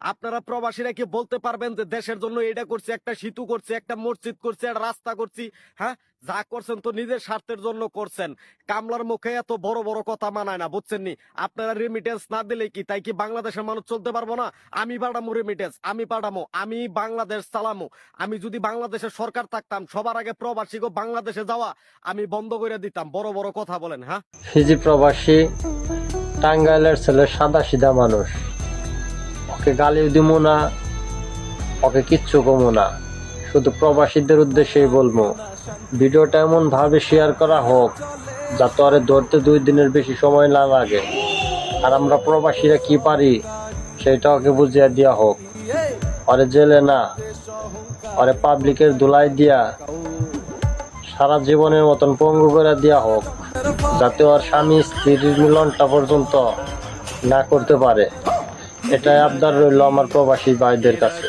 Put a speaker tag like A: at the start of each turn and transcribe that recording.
A: আপনারা প্রবাসীরা কি বলতে পারবেন যে দেশের জন্য এটা করছি, একটা সেতু করছি, একটা মসজিদ করছি, একটা রাস্তা করছি? হ্যাঁ, যা করছেন তো নিজের স্বার্থের জন্য করছেন। কামলার মুখে এত বড় বড় কথা মানায় না, বুঝছেন নি? আপনারা রেমিটেন্স না দিলে কি তাই কি বাংলাদেশের মানুষ চলতে পারবো না? আমি পাঠামো রেমিটেন্স, আমি পাঠামো, আমি বাংলাদেশ চালামো। আমি যদি বাংলাদেশের সরকার থাকতাম, সবার আগে প্রবাসীকে বাংলাদেশে যাওয়া আমি বন্ধ করে দিতাম। বড় বড় কথা বলেন। হ্যাঁ,
B: ফিজি প্রবাসী টাঙ্গাইলের ছেলে, সাদা সিধা মানুষ। ওকে গালিও দিব না, ওকে কিচ্ছু কমো না, শুধু প্রবাসীদের উদ্দেশ্যেই বলবো, ভিডিওটা এমন ভাবে শেয়ার করা হোক যাতে ওরে ধরতে 2 দিনের বেশি সময় না লাগে। আর আমরা প্রবাসীরা কি পারি সেটা ওকে বুঝিয়ে দেওয়া হোক। ওরে জেলে না, ওরে পাবলিকের ধুলাই দিয়া সারা জীবনের মতন পঙ্গু করে দেওয়া হোক, যাতে ওর স্বামী স্ত্রীর মিলনটা পর্যন্ত না করতে পারে। এটাই আবদার রইল আমার প্রবাসী ভাইদের কাছে।